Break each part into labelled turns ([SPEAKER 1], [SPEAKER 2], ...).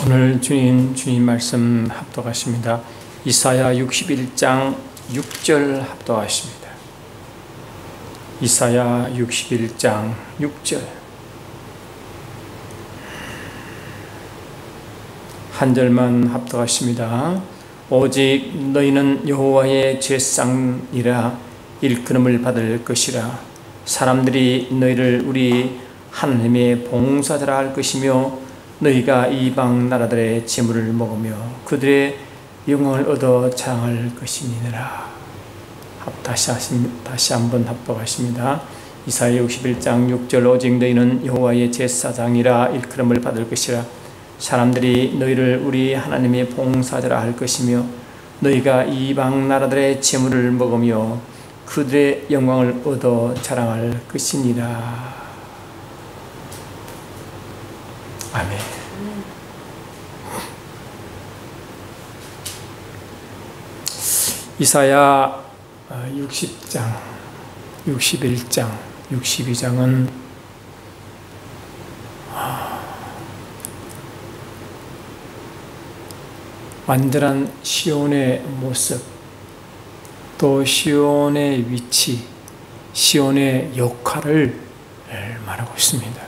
[SPEAKER 1] 오늘 주님 말씀 합독하십니다. 이사야 61장 6절 합독하십니다. 이사야 61장 6절. 한 절만 합독하십니다. 오직 너희는 여호와의 제사장이라 일컬음을 받을 것이라. 사람들이 너희를 우리 하나님의 봉사자라 할 것이며 너희가 이방 나라들의 재물을 먹으며 그들의 영광을 얻어 자랑할 것이니라. 다시 한번 합독하십니다. 이사야 61장 6절. 오직 너희는 여호와의 제사장이라 일컬음을 받을 것이라. 사람들이 너희를 우리 하나님의 봉사자라 할 것이며 너희가 이방 나라들의 재물을 먹으며 그들의 영광을 얻어 자랑할 것이니라. 아멘. 이사야 60장, 61장, 62장은 완전한 시온의 모습, 또 시온의 위치, 시온의 역할을 말하고 있습니다.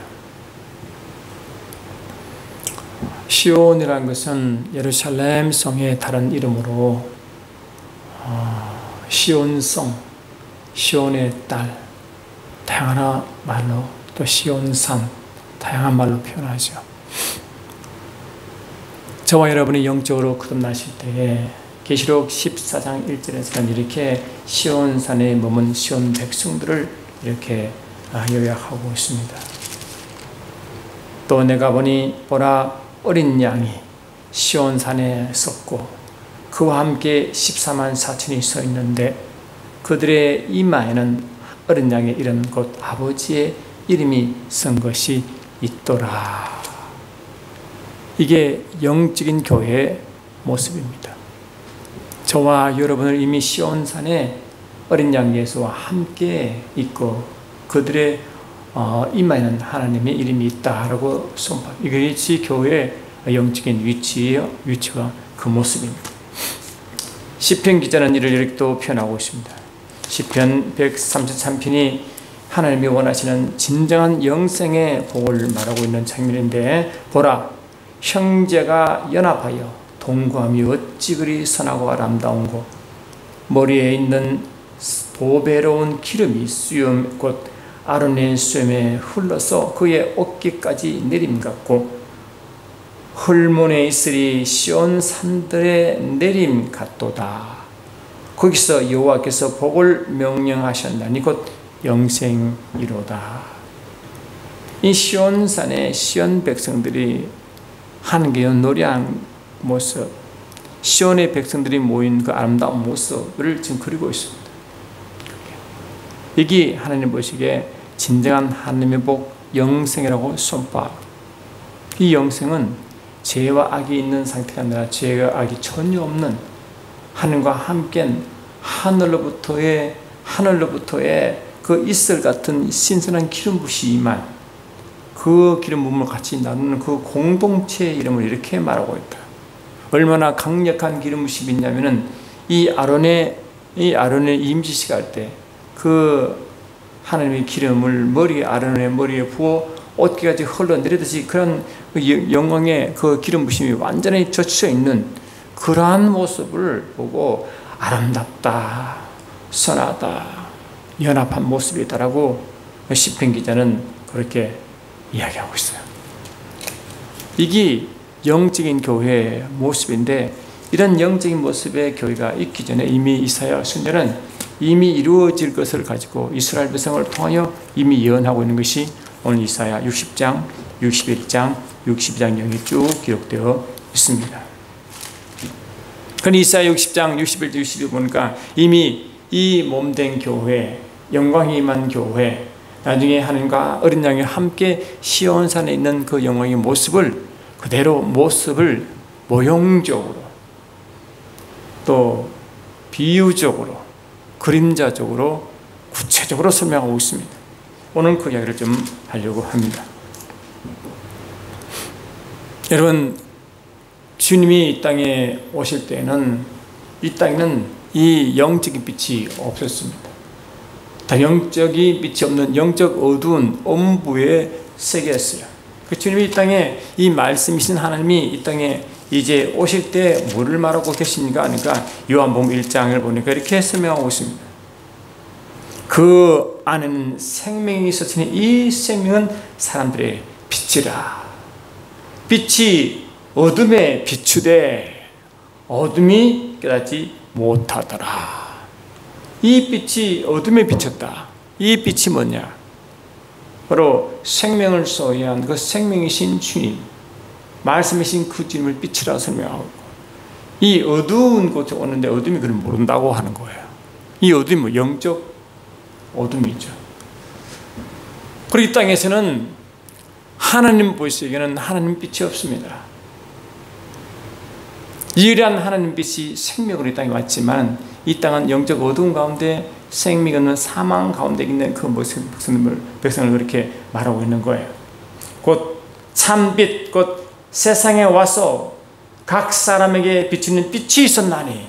[SPEAKER 1] 시온이라는 것은 예루살렘 성의 다른 이름으로 시온성, 시온의 딸, 다양한 말로, 또 시온산, 다양한 말로 표현하죠. 저와 여러분이 영적으로 거듭나실 때에 계시록 14장 1절에서는 이렇게 시온산에 머문 시온 백성들을 이렇게 요약하고 있습니다. 또 내가 보니 보라 어린 양이 시온산에 섰고 그와 함께 14만 4천이 서 있는데 그들의 이마에는 어린 양의 이름 곧 아버지의 이름이 쓴 것이 있더라. 이게 영적인 교회의 모습입니다. 저와 여러분을 이미 시온산에 어린 양 예수와 함께 있고 그들의 이마에는 하나님의 이름이 있다라고 선포. 이것이 교회의 영적인 위치와 그 모습입니다. 시편 기자는 이를 이렇게 또 표현하고 있습니다. 시편 133편이 하나님이 원하시는 진정한 영생의 복을 말하고 있는 장면인데, 보라 형제가 연합하여 동거함이 어찌 그리 선하고 아름다운고 머리에 있는 보배로운 기름이 수염 곧 아론의 수염에 흘러서 그의 어깨까지 내림 같고 헐몬에 있으리 시온 산들의 내림 같도다. 거기서 여호와께서 복을 명령하셨나니 곧 영생이로다. 이 시온산의 시온 백성들이 하는 게 노래한 모습, 시온의 백성들이 모인 그 아름다운 모습을 지금 그리고 있습니다. 이게 하나님 보시기에 진정한 하나님의 복, 영생이라고 선포하고, 이 영생은 죄와 악이 있는 상태가 아니라 죄와 악이 전혀 없는 하나님과 함께 하늘로부터의 그 이슬 같은 신선한 기름 부심만, 그 기름 부음을 같이 나누는 그 공동체의 이름을 이렇게 말하고 있다. 얼마나 강력한 기름 부심이 있냐면은 이 아론의 임시식 할 때 그 하나님의 기름을 아론의 머리에 부어 어깨까지 흘러내리듯이 그런 영광의 그 기름 부심이 완전히 젖혀 있는 그러한 모습을 보고 아름답다, 선하다, 연합한 모습이다라고 시편 기자는 그렇게 이야기하고 있어요. 이게 영적인 교회의 모습인데, 이런 영적인 모습의 교회가 있기 전에 이미 이사야 선지자는 이미 이루어질 것을 가지고 이스라엘 백성을 통하여 이미 예언하고 있는 것이 오늘 이사야 60장, 61장, 62장 영이 쭉 기록되어 있습니다. 그런데 이사야 60장, 61장, 62장 보니까 이미 이 몸된 교회, 영광이 임한 교회, 나중에 하나님과 어린 양이 함께 시온산에 있는 그 영광의 모습을 그대로 모형적으로 또 비유적으로 그림자적으로 구체적으로 설명하고 있습니다. 오늘 그 이야기를 좀 하려고 합니다. 여러분, 주님이 이 땅에 오실 때는 이 땅에는 이 영적인 빛이 없었습니다. 다 영적인 빛이 없는 영적 어두운 엄부의 세계였어요. 그 주님이 이 땅에 이 말씀이신 하나님이 이 땅에 이제 오실 때 뭐를 말하고 계십니까? 하니까 요한복음 1장을 보니까 이렇게 설명하고 있습니다. 그 안에는 생명이 있었으니 이 생명은 사람들의 빛이라. 빛이 어둠에 비추되 어둠이 깨닫지 못하더라. 이 빛이 어둠에 비쳤다. 이 빛이 뭐냐? 바로 생명을 소유한 그 생명이신 주님, 말씀이신 그 주님을 빛이라 설명하고, 이 어두운 곳에 오는데 어둠이 그걸 모른다고 하는 거예요. 이 어둠이 뭐 영적 어둠이죠. 그리고 이 땅에서는 하나님 보시기에는 하나님 빛이 없습니다. 유일한 하나님 빛이 생명으로 이 땅에 왔지만 이 땅은 영적 어두운 가운데 생명이 없는 사망 가운데 있는 그 백성을 그렇게 말하고 있는 거예요. 곧 참빛, 곧 세상에 와서 각 사람에게 비추는 빛이 있었나니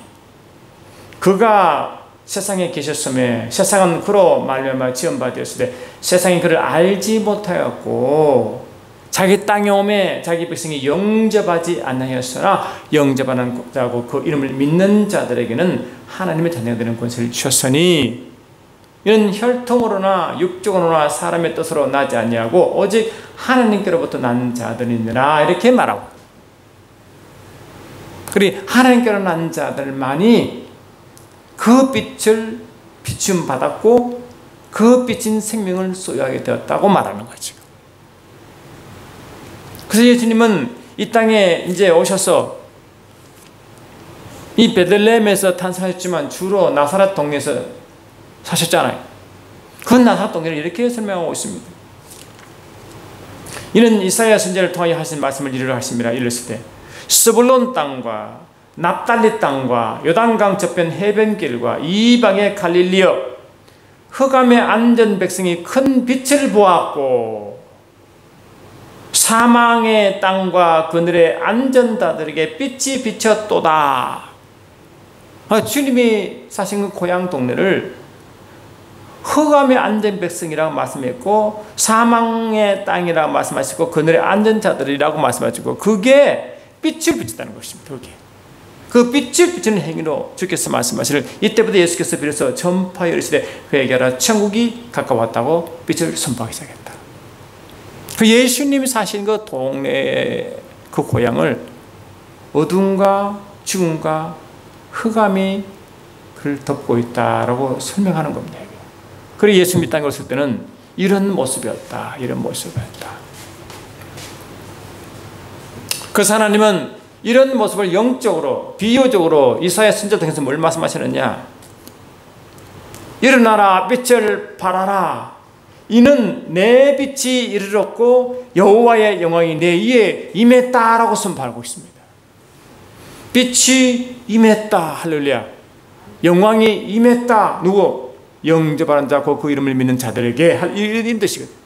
[SPEAKER 1] 그가 세상에 계셨음에 세상은 그로 말미암아 지음받았을 때 세상이 그를 알지 못하였고 자기 땅에 오매 자기 백성이 영접하지 않나였으나 영접하는 자고 그 이름을 믿는 자들에게는 하나님의 자녀가 되는 권세를 주셨으니 이는 혈통으로나 육적으로나 사람의 뜻으로 나지 아니하고 오직 하나님께로부터 난 자들이니라 이렇게 말하고, 그리 하나님께로 난 자들만이 그 빛을 비춤 받았고 그 빛인 생명을 소유하게 되었다고 말하는 거죠. 그래서 예수님은 이 땅에 이제 오셔서 이 베들레헴에서 탄생하셨지만 주로 나사렛 동네에서 사셨잖아요. 그 나사렛 동네를 이렇게 설명하고 있습니다. 이는 이사야 선지자를 통하여 하신 말씀을 이루려 하심이라. 이랬을 때 스불론 땅과 납달리 땅과 요단강 저편 해변길과 이방의 갈릴리여 흑암에 앉은 백성이 큰 빛을 보았고 사망의 땅과 그늘에 앉은 자들에게 빛이 비쳤도다. 주님이 사신 그 고향 동네를 흑암에 앉은 백성이라고 말씀했고 사망의 땅이라고 말씀하시고 그늘에 앉은 자들이라고 말씀하시고 그게 빛을 비쳤다는 것입니다. 그게. 그 빛을 비추는 행위로 주께서 말씀하시를 이때부터 예수께서 비로소 전파하여 이르시되 회개하라 천국이 가까웠다고 빛을 선포하기 시작했다. 그 예수님이 사신 그 동네 그 고향을 어둠과 죽음과 흑암이 그를 덮고 있다라고 설명하는 겁니다. 그리고 예수님이 땅에 오실 때는 이런 모습이었다. 이런 모습이었다. 그래서 하나님은 이런 모습을 영적으로 비유적으로 이사야 선지자 통해서 뭘 말씀하시느냐? 일어나라 빛을 발하라. 이는 내 빛이 이르렀고 여호와의 영광이 내 위에 임했다라고 선포하고 있습니다. 빛이 임했다. 할렐루야. 영광이 임했다. 누구? 영접하는 자, 그 이름을 믿는 자들에게 이런 뜻이거든요.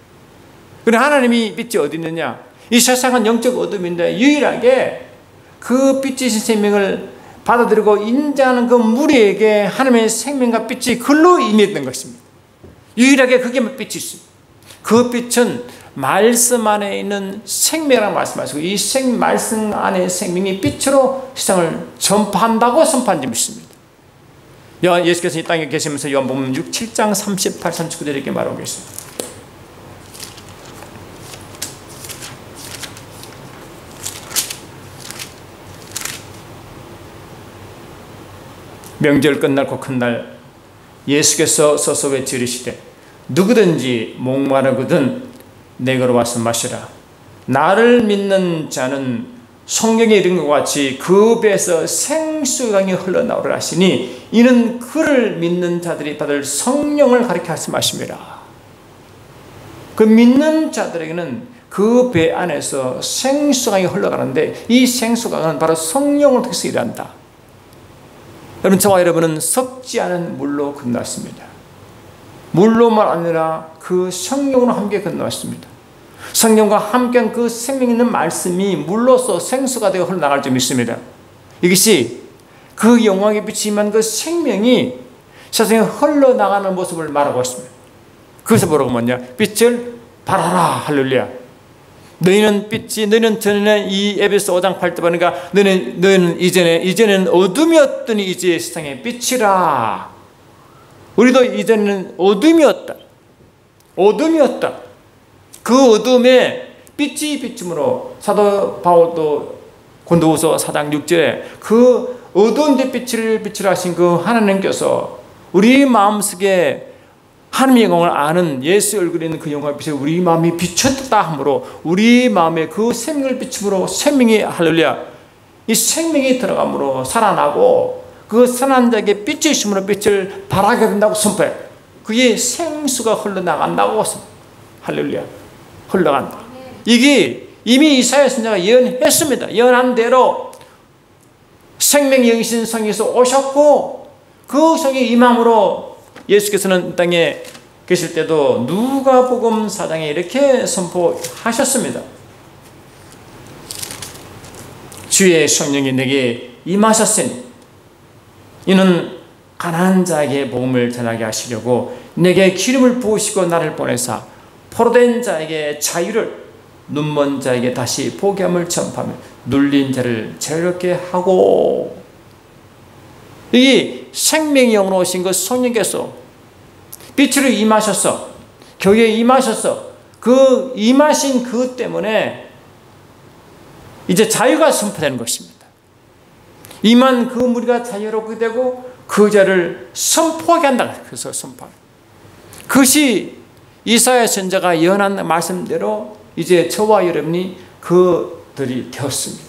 [SPEAKER 1] 그런데 하나님이 빛이 어디 있느냐? 이 세상은 영적 어둠인데 유일하게 그 빛이신 생명을 받아들이고 인자하는 그 무리에게 하나님의 생명과 빛이 글로 임했던 것입니다. 유일하게 그게 빛이 있습니다. 그 빛은 말씀 안에 있는 생명이라고 말씀하시고 이 말씀 안에 생명이 빛으로 세상을 전파한다고 선포한 점이 있습니다. 예수께서 이 땅에 계시면서 요한복음 6, 7장 38, 39절 이렇게 말하고 계십니다. 명절 끝날고 큰 날 예수께서 서서 외치시되 누구든지 목마르거든 내게로 와서 마시라. 나를 믿는 자는 성경에 이른 것 같이 그 배에서 생수강이 흘러나오리라 하시니 이는 그를 믿는 자들이 받을 성령을 가리켜 말씀하심이라. 그 믿는 자들에게는 그 배 안에서 생수강이 흘러가는데 이 생수강은 바로 성령을 통해서 일한다. 여러분, 저와 여러분은 섞지 않은 물로 건너왔습니다. 물로만 아니라 그 성령으로 함께 건너왔습니다. 성령과 함께한 그 생명 있는 말씀이 물로써 생수가 되어 흘러나갈 줄 믿습니다. 이것이 그 영광의 빛이 임한 그 생명이 세상에 흘러나가는 모습을 말하고 있습니다. 그래서 뭐라고 뭐냐? 빛을 발하라. 할렐루야. 너희는 빛이, 너희는 전에는 이 에베소 5장 8절 보니까 너희는 이전에는 어둠이었더니 이제 세상의 빛이라. 우리도 이전에는 어둠이었다. 그 어둠에 빛이 비춤으로 사도 바울도 고린도후서 4장 6절에 그 어두운 데 빛을 하신 그 하나님께서 우리 마음속에 하나님의 영광을 아는 예수의 얼굴에 있는 그 영광의 빛에 우리 마음이 비쳤다 하므로 우리 마음에 그 생명을 비춤으로 생명이 할렐루야 이 생명이 들어감으로 살아나고 그 선한 자에게 빛이 있으므로 빛을 발하게 된다고 선포해. 그게 생수가 흘러나간다고 할렐루야 흘러간다. 이게 이미 이사야 선지자가 예언했습니다. 예언한 대로 생명 영신 성에서 오셨고 그 성이 임함으로 예수께서는 땅에 계실 때도 누가복음 4장에 이렇게 선포하셨습니다. 주의 성령이 내게 임하셨으니 이는 가난한 자에게 복음을 전하게 하시려고 내게 기름을 부으시고 나를 보내사 포로된 자에게 자유를 눈먼 자에게 다시 보게함을 전파하며 눌린 자를 자유롭게 하고. 이 생명의 영으로 오신 그 성령께서 빛으로 임하셔서 교회에 임하셔서 그 임하신 그 때문에 이제 자유가 선포되는 것입니다. 임한 그 무리가 자유롭게 되고 그 자를 선포하게 한다. 그래서 선포합니다. 그것이 이사야 선지자가 예언한 말씀대로 이제 저와 여러분이 그들이 되었습니다.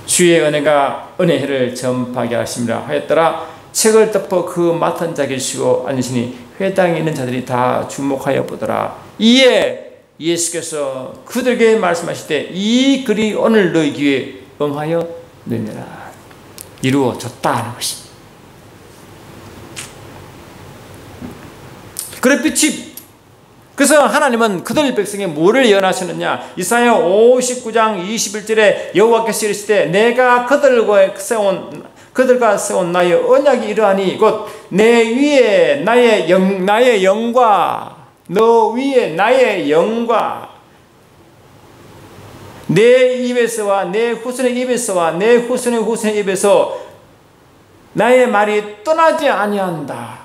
[SPEAKER 1] 주의 은혜가 은혜를 전파하게 하심이라 하였더라. 책을 덮어 그 맡은 자 계시고 앉으시니 회당에 있는 자들이 다 주목하여 보더라. 이에 예수께서 그들에게 말씀하실 때 이 글이 오늘 너희 귀에 응하여 느니라. 이루어졌다 하는 것입니다. 그래 빛이 그래서 하나님은 그들 백성에 뭐를 예언하시느냐. 이사야 59장 21절에 여호와께서 이르시되 내가 그들과 세운 나의 언약이 이러하니 곧 내 위에 나의 영과 너 위에 나의 영과 내 입에서와 내 후손의 입에서와 내 후손의 후손의 입에서 나의 말이 떠나지 아니한다.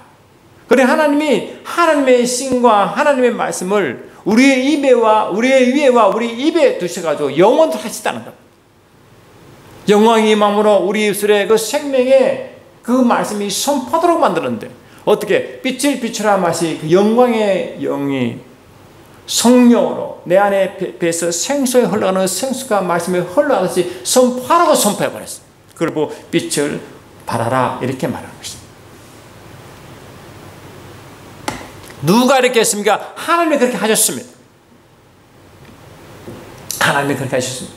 [SPEAKER 1] 그래 하나님이 하나님의 신과 하나님의 말씀을 우리의 입에와 우리의 위에와 우리 입에 두셔가지고 영원토록 하시다는 것. 영광의 마음으로 우리 입술에 그 생명의 그 말씀이 선포하도록 만드는데 어떻게 빛을 비추라 맛이 그 영광의 영이 성령으로 내 안에 배에서 생수에 흘러가는 생수가 말씀에 흘러가듯이 선포하라고 선포해버렸어요. 그리고 빛을 발하라 이렇게 말하는 것입니다. 누가 이렇게 했습니까? 하나님이 그렇게 하셨습니다. 하나님이 그렇게 하셨습니다.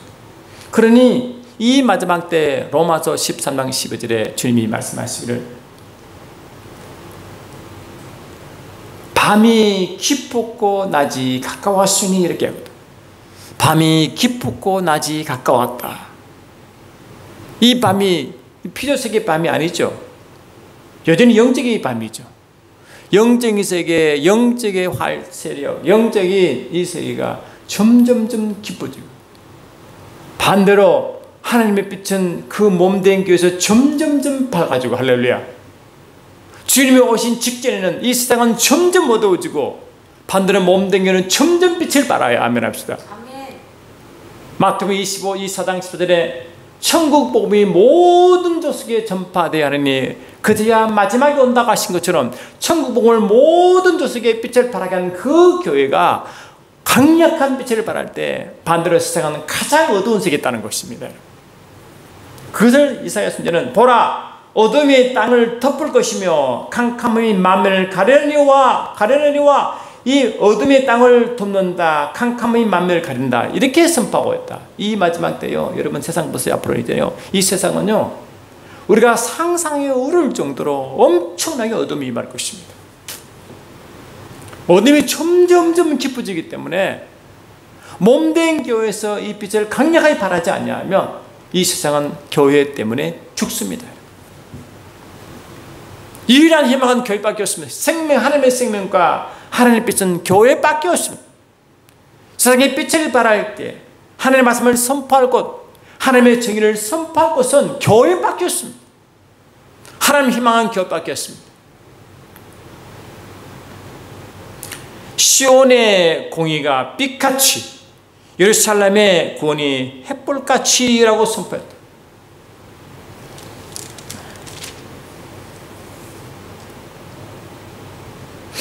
[SPEAKER 1] 그러니 이 마지막 때 로마서 13장 12절에 주님이 말씀하시기를 밤이 깊고 낮이 가까웠으니 이렇게 하거든. 밤이 깊고 낮이 가까웠다. 이 밤이 피조세계의 밤이 아니죠. 여전히 영적의 밤이죠. 영적인 세계, 영적의 활세력, 영적인 이 세계가 점점점 깊어지고 반대로 하나님의 빛은 그 몸된 교회에서 점점점 밝아지고 할렐루야. 주님이 오신 직전에는 이 세상은 점점 어두워지고 반대로 몸된 교회는 점점 빛을 발하여 아멘 합시다. 마태복음 25, 24장 14절에 천국 복음이 모든 족속에 전파되어야 하느니 그제야 마지막에 온다고 하신 것처럼 천국 복음을 모든 족속에 빛을 발하게 하는 그 교회가 강력한 빛을 발할 때 반대로 세상은 가장 어두운 세계에 있다는 것입니다. 그것을 이사야 선지자는 보라 어둠이 땅을 덮을 것이며 캄캄함이 만면을 가려니와 이 어둠이 땅을 덮는다. 캄캄함이 만면을 가린다. 이렇게 선포하고 있다. 이 마지막 때요. 여러분 세상 보세요. 앞으로 이제요. 이 세상은요. 우리가 상상에 어려울 정도로 엄청나게 어둠이 임할 것입니다. 어둠이 점점점 깊어지기 때문에 몸된 교회에서 이 빛을 강력하게 발하지 않냐면 이 세상은 교회 때문에 죽습니다. 유일한 희망은 교회밖에 없습니다. 하나님의 생명과 하나님의 빛은 교회밖에 없습니다. 세상에 빛을 발할 때 하나님의 말씀을 선포할 곳, 하나님의 정의를 선포할 곳은 교회밖에 없습니다. 하나님 희망은 교회밖에 없습니다. 시온의 공의가 빛같이, 예루살렘의 구원이 햇불같이라고 선포했다.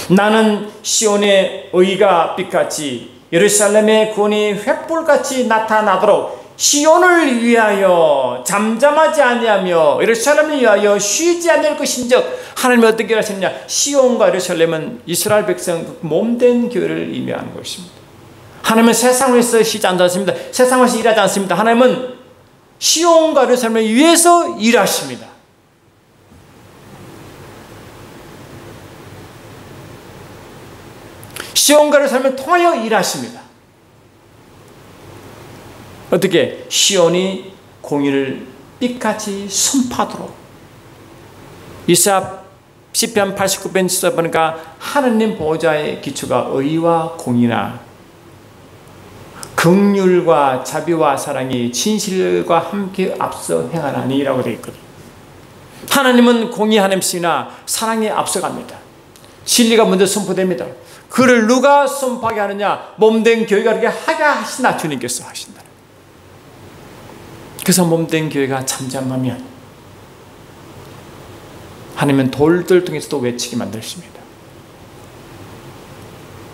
[SPEAKER 1] 나는 시온의 의가 빛같이, 예루살렘의 구원이 횃불같이 나타나도록 시온을 위하여 잠잠하지 아니하며 예루살렘을 위하여 쉬지 않을 것인즉, 하나님이 어떻게 하셨느냐? 시온과 예루살렘은 이스라엘 백성 몸된 교회를 의미하는 것입니다. 하나님은 세상에서 쉬지 않습니다. 세상에서 일하지 않습니다. 하나님은 시온과 예루살렘을 위해서 일하십니다. 시온과 예루살렘을 통하여 일하십니다. 어떻게? 시온이 공의를 빛같이 선포하도록. 이사 시편 89편 써보니까 하느님 보호자의 기초가 의와 공의나 긍휼과 자비와 사랑이 진실과 함께 앞서 행하나니라고 되어 있거든요. 하나님은 공의하심이나 사랑에 앞서갑니다. 진리가 먼저 선포됩니다. 그를 누가 선포하게 하느냐? 몸된 교회가 그렇게 하게 하시나 주님께서 하신다. 그래서 몸된 교회가 잠잠하면 하나님은 돌들 통해서도 외치게 만드십니다.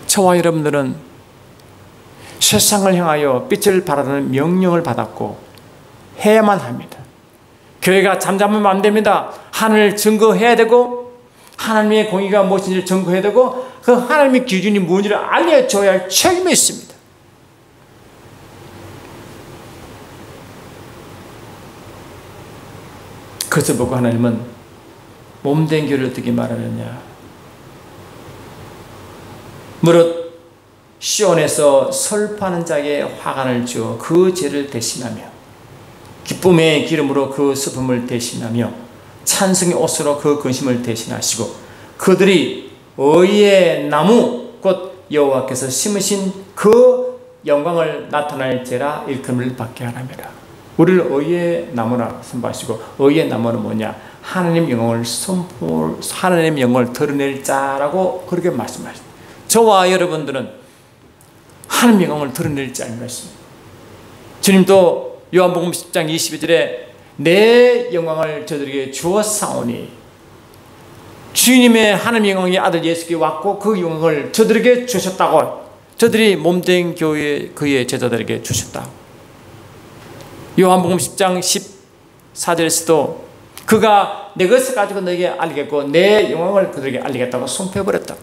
[SPEAKER 1] 저와 여러분들은 세상을 향하여 빛을 발하는 명령을 받았고 해야만 합니다. 교회가 잠잠하면 안 됩니다. 하나님을 증거해야 되고 하나님의 공의가 무엇인지를 증거해야 되고 그 하나님의 기준이 무엇인지를 알려줘야 할 책임이 있습니다. 그것을 보고 하나님은 몸된 교회를 어떻게 말하느냐? 무릇 시온에서 설파하는 자에게 화관을 주어 그 죄를 대신하며 기쁨의 기름으로 그 슬픔을 대신하며 찬송의 옷으로 그 근심을 대신하시고 그들이 의의 나무 곧 여호와께서 심으신 그 영광을 나타낼지라 일컬음을 받게 하라매라. 우리를 의의 나무라 선포하시고, 의의 나무는 뭐냐? 하나님 영광을 하나님 영광을 드러낼 자라고 그렇게 말씀하십니다. 저와 여러분들은 하나님 영광을 드러낼 자인 것입니다. 주님도 요한복음 10장 22절에 내 영광을 저들에게 주었사오니, 주님의 하나님 영광이 아들 예수께 왔고 그 영광을 저들에게 주셨다고, 저들이 몸된 교회 그의 제자들에게 주셨다. 요한복음 10장 14절에서도 그가 내 것을 가지고 너에게 알리겠고 내 영광을 그들에게 알리겠다고 선포해버렸다.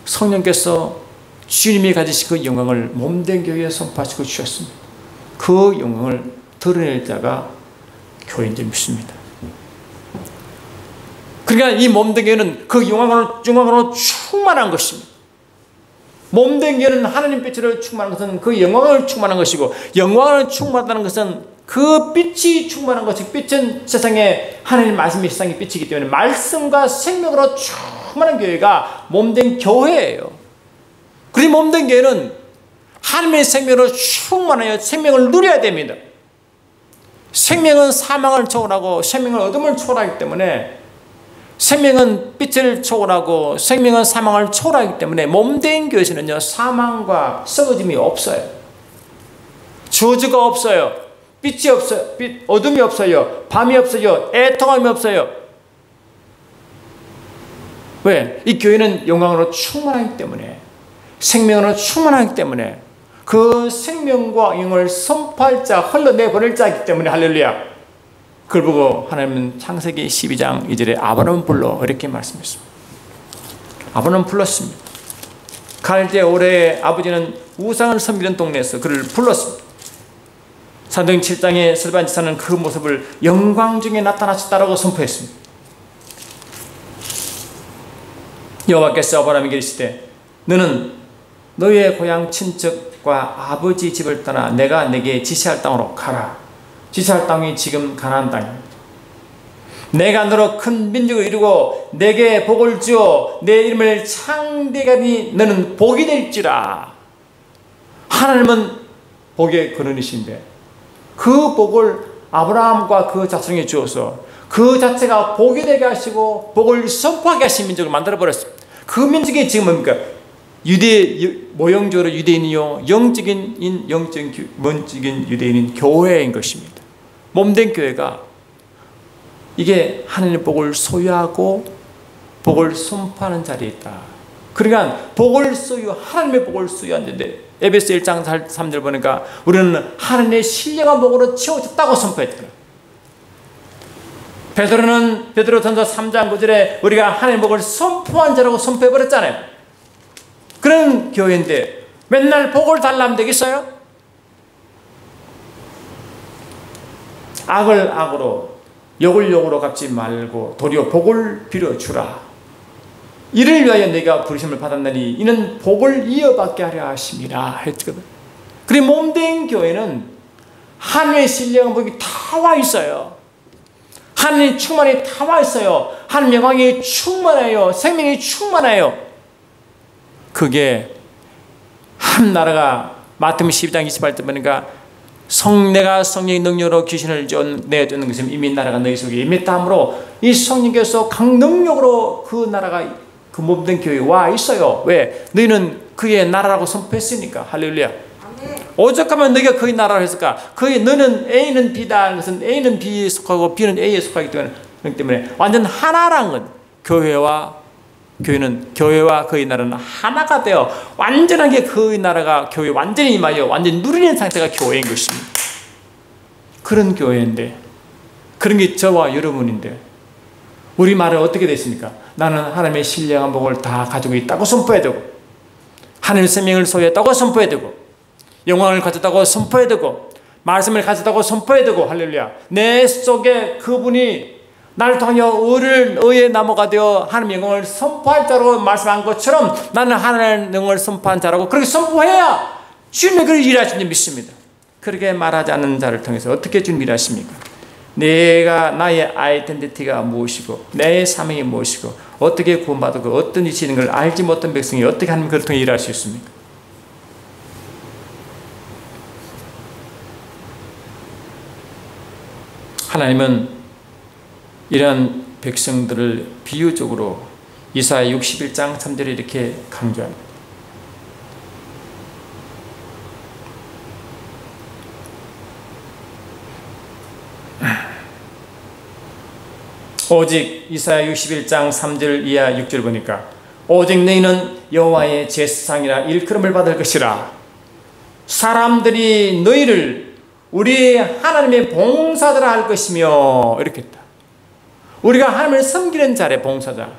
[SPEAKER 1] 성령께서 주님이 가지신 그 영광을 몸된 교회에 선포하시고 주셨습니다. 그 영광을 드러낼 자가 교회인 줄 믿습니다. 그러니까 이 몸된 교회는 그 영광으로 충만한 것입니다. 몸된 교회는 하나님 빛으로 충만한 것은 그 영광을 충만한 것이고, 영광을 충만하다는 것은 그 빛이 충만한 것이, 빛은 세상에 하나님 말씀이 세상의 빛이기 때문에 말씀과 생명으로 충만한 교회가 몸된 교회예요. 그리고 몸된 교회는 하나님의 생명으로 충만하여 생명을 누려야 됩니다. 생명은 사망을 초월하고 생명은 어둠을 초월하기 때문에, 생명은 빛을 초월하고 생명은 사망을 초월하기 때문에 몸된 교회에서는요, 사망과 썩어짐이 없어요. 저주가 없어요. 빛이 없어요. 어둠이 없어요. 밤이 없어요. 애통함이 없어요. 왜? 이 교회는 영광으로 충만하기 때문에, 생명으로 충만하기 때문에, 그 생명과 영을 선포할 자, 흘러내보낼 자이기 때문에, 할렐루야. 그걸 보고 하나님은 창세기 12장 2절에 아브라함을 불러 이렇게 말씀했습니다. 아브라함을 불렀습니다. 갈대 오래의 아버지는 우상을 섬기는 동네에서 그를 불렀습니다. 사도행 7장에 스데반지사는 그 모습을 영광 중에 나타나셨다라고 선포했습니다. 여호와께서 아브라함에게 이르시되 너는 너의 고향 친척과 아버지 집을 떠나 내가 내게 지시할 땅으로 가라. 지시할 땅이 지금 가나안 땅입니다. 내가 너로 큰 민족을 이루고 내게 복을 주어 내 이름을 창대하게 하니 너는 복이 될지라. 하나님은 복의 근원이신데 그 복을 아브라함과 그 자손에게 주어서 그 자체가 복이 되게 하시고 복을 선포하게 하신 민족을 만들어버렸습니다. 그 민족이 지금 뭡니까? 모형적으로 유대인이요 영적인 유대인인 교회인 것입니다. 몸된 교회가 이게 하나님의 복을 소유하고 복을 선포하는 자리에 있다. 그러니까 복을 하나님의 복을 소유하는데 에베소 1장 3절 보니까 우리는 하나님의 신령한 복으로 채워졌다고 선포했잖아요. 베드로전서 3장 9절에 우리가 하나님의 복을 선포한 자라고 선포해버렸잖아요. 그런 교회인데 맨날 복을 달라면 되겠어요? 악을 악으로 욕을 욕으로 갚지 말고 도리어 복을 빌어주라. 이를 위하여 내가 부르심을 받았나니 이는 복을 이어받게 하려 하심이라 했거든. 그리고 몸된 교회는 하나님의 신령한 복이 다 와 있어요. 하나님의 충만이 다 와 있어요. 하나님의 영광이 충만해요. 생명이 충만해요. 그게 한 나라가 마태복음 12장 28절 보니까 내가 성령의 능력으로 귀신을 내쫓는 것은 이미 나라가 너희 속에 임했다 하므로 이 성령께서 강능력으로 그 나라가 그 몸된 교회에 와 있어요. 왜? 너희는 그의 나라라고 선포했으니까. 할렐루야. 오죽하면 너희가 그의 나라를 했을까? 너는 A는 B다. 것은 A는 B에 속하고 B는 A에 속하기 때문에 완전 하나라는 건 교회와 그의 나라는 하나가 되어 완전하게 그의 나라가 교회에 완전히 임하여 완전히 누리는 상태가 교회인 것입니다. 그런 교회인데 그런 게 저와 여러분인데 우리 말은 어떻게 됐습니까? 나는 하나님의 신령한 복을 다 가지고 있다고 선포해야 되고 하나님의 생명을 소유했다고 선포해야 되고 영광을 가졌다고 선포해야 되고 말씀을 가졌다고 선포해야 되고 할렐루야. 내 속에 그분이 나를 통하여 의의 나무가 되어 하나님의 영광을 선포할 자로 말씀한 것처럼 나는 하나님의 영광을 선포한 자라고 그렇게 선포해야 주님이 그를 일하시는 줄 믿습니다. 그렇게 말하지 않는 자를 통해서 어떻게 주님이 일하십니까? 나의 아이덴티티가 무엇이고 내 사명이 무엇이고 어떻게 구원받고 어떤 위치에 있는 걸 알지 못한 백성이 어떻게 하나님 그를 통해 일할 수 있습니까? 하나님은 이러한 백성들을 비유적으로 이사야 61장 3절에 이렇게 강조합니다. 오직 이사야 61장 3절 이하 6절 보니까 오직 너희는 여호와의 제사장이라 일컬음을 받을 것이라. 사람들이 너희를 우리 하나님의 봉사자라 할 것이며 이렇게 했다. 우리가 하나님을 섬기는 자의 봉사자,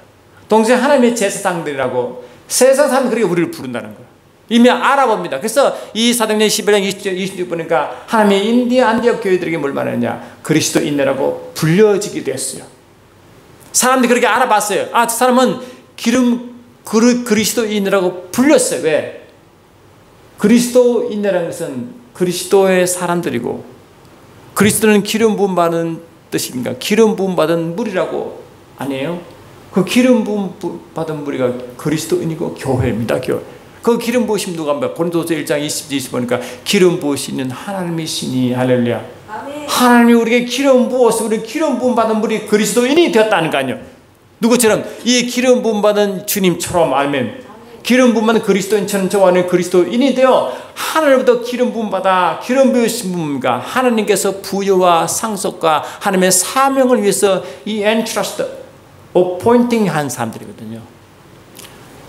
[SPEAKER 1] 동시에 하나님의 제사장들이라고 세상 사람들이 우리를 부른다는 거예요. 이미 알아봅니다. 그래서 이 사도행전 11장 20절 보니까 하나님의 인디아 안디옥 교회들에게 뭘 말하느냐, 그리스도인이라고 불려지게 됐어요. 사람들이 그렇게 알아봤어요. 아, 저 사람은 그리스도인이라고 불렸어요. 왜? 그리스도인이라는 것은 그리스도의 사람들이고, 그리스도는 기름 부음 받은 뜻입니까? 기름 부음 받은 무리라고 아니에요? 그 기름 부음 받은 무리가 그리스도인이고 교회입니다. 교회. 그 기름 부으심 누가 합니까? 고린도서 1장 20 보니까 기름 부으시는 하나님이시니 할렐루야. 아멘. 하나님이 우리에게 기름 부어서 우리 기름 부음 받은 무리 그리스도인이 되었다는 거 아니에요? 누구처럼? 이 기름 부음 받은 주님처럼. 아멘. 기름 부음 받은 그리스도인처럼 저와는 그리스도인이 되어 하늘부터 기름 부음 받아 기름 부으신 분과 하나님께서 부여와 상속과 하나님의 사명을 위해서 이 entrust, appointing 한 사람들이거든요.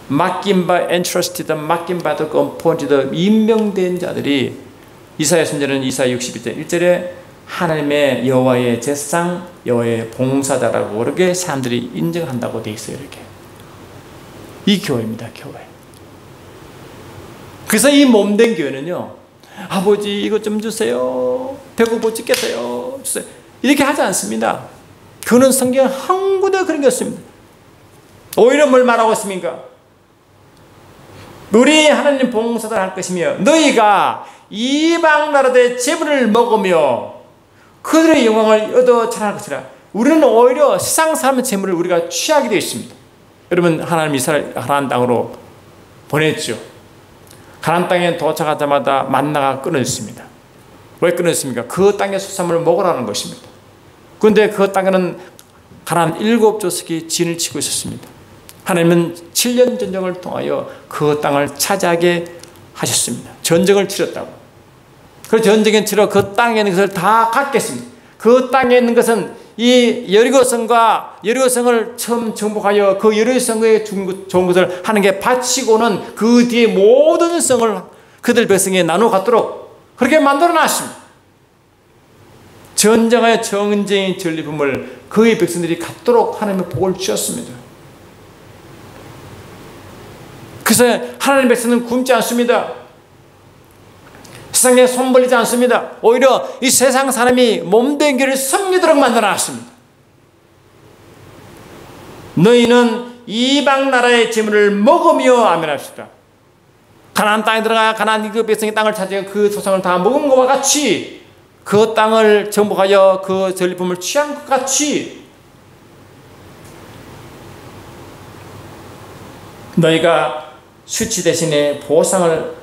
[SPEAKER 1] entrusted, 맡김받았고 appointed, 임명된 자들이 이사야 선지자는 이사야 61장 1절에 하나님의 여호와의 제사장, 여호와의 봉사자라고 그렇게 사람들이 인정한다고 돼 있어요. 이렇게. 이 교회입니다. 교회. 그래서 이 몸된 교회는요, 아버지 이것 좀 주세요, 배고파 죽겠어요, 주세요, 이렇게 하지 않습니다. 그는 성경 한 군데 그런 게 없습니다. 오히려 뭘 말하고 있습니까? 우리 하나님 봉사를 할 것이며 너희가 이방 나라의 재물을 먹으며 그들의 영광을 얻어 자랑할 것이라. 우리는 오히려 세상 사람의 재물을 우리가 취하게 되어 있습니다. 여러분, 하나님 이스라엘 가나안 땅으로 보냈죠. 가나안 땅에 도착하자마자 만나가 끊어졌습니다. 왜 끊어졌습니까? 그 땅의 수산물을 먹으라는 것입니다. 그런데 그 땅에는 가나안 7족속이 진을 치고 있었습니다. 하나님은 7년 전쟁을 통하여 그 땅을 차지하게 하셨습니다. 전쟁을 치렀다고. 그 전쟁을 치러 그 땅에 있는 것을 다 갖겠습니다. 그 땅에 있는 것은 이 여리고성을 처음 정복하여 그 여리고성에 좋은 것을 하나님께 바치고는 그 뒤에 모든 성을 그들 백성에 나누어 갖도록 그렇게 만들어 놨습니다. 전쟁하여 전쟁의 전리품을 그의 백성들이 갖도록 하나님의 복을 주셨습니다. 그래서 하나님의 백성은 굶지 않습니다. 세상에 손 벌리지 않습니다. 오히려 이 세상 사람이 몸된 길을 섬기도록 만들어놨습니다. 너희는 이방 나라의 재물을 먹으며 아멘합시다. 가나안 땅에 들어가 가나안 그 백성의 땅을 차지하고 그 소상을 다 먹은 것과 같이 그 땅을 정복하여 그 전리품을 취한 것 같이 너희가 수치 대신에 보상을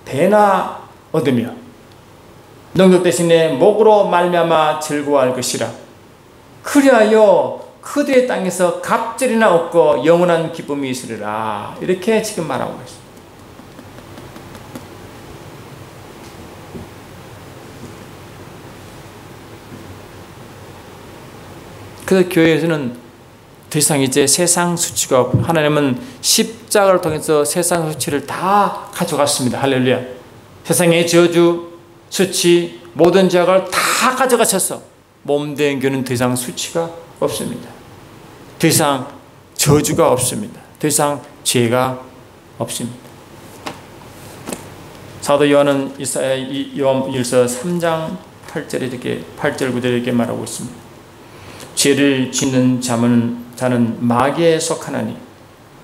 [SPEAKER 1] 배나 얻으며 능력 대신에 목으로 말미암아 즐거워할 것이라. 그리하여 그들의 땅에서 갑절이나 얻고 영원한 기쁨이 있으리라. 이렇게 지금 말하고 있습니다. 그래서 교회에서는 더 이상 이제 세상 수치가 없고 하나님은 십자가를 통해서 세상 수치를 다 가져갔습니다. 할렐루야. 세상의 저주, 수치, 모든 죄악을 다 가져가셔서 몸된 교는 더 이상 수치가 없습니다. 더 이상 저주가 없습니다. 더 이상 죄가 없습니다. 사도 요한은 요한일서 3장 8절 9절에 이렇게 말하고 있습니다. 죄를 짓는 자는 마귀에 속하나니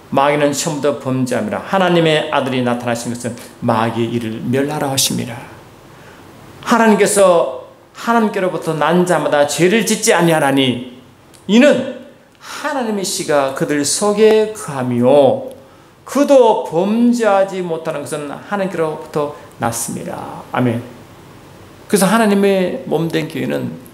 [SPEAKER 1] 마귀는 처음부터 범죄함이라. 하나님의 아들이 나타나신 것은 마귀의 일을 멸하라 하심이라. 하나님께서 하나님께로부터 난 자마다 죄를 짓지 아니하나니 이는 하나님의 씨가 그들 속에 거하며 그도 범죄하지 못하는 것은 하나님께로부터 났습니다. 아멘. 그래서 하나님의 몸된 교회는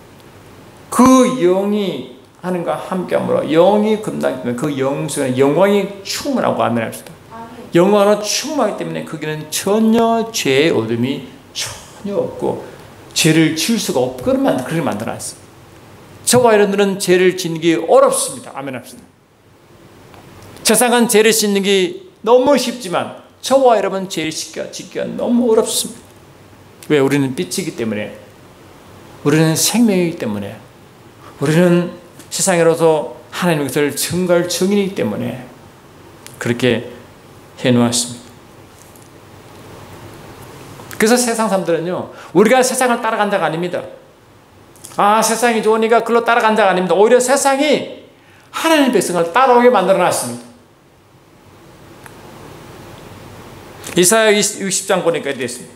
[SPEAKER 1] 그 영이 하나님과 함께함으로 영이 금나기 그 영성의 영광이 충만하고 아멘합시다. 영광으로 충만하기 때문에 거기는 전혀 죄의 어둠이 전혀 없고 죄를 지을 수가 없고 그렇게 만들어놨어요. 저와 여러분들은 죄를 짓는 게 어렵습니다. 아멘합시다. 세상은 죄를 짓는 게 너무 쉽지만 저와 여러분 죄를 짓기가 너무 어렵습니다. 왜? 우리는 빛이기 때문에, 우리는 생명이기 때문에, 우리는 세상으로서 하나님의 것을 증거할 증인이기 때문에 그렇게 해놓았습니다. 그래서 세상 사람들은요, 우리가 세상을 따라간 자가 아닙니다. 세상이 좋으니까 그걸로 따라간 자가 아닙니다. 오히려 세상이 하나님의 백성을 따라오게 만들어놨습니다. 이사야 60장 보니까 이렇게 됐습니다.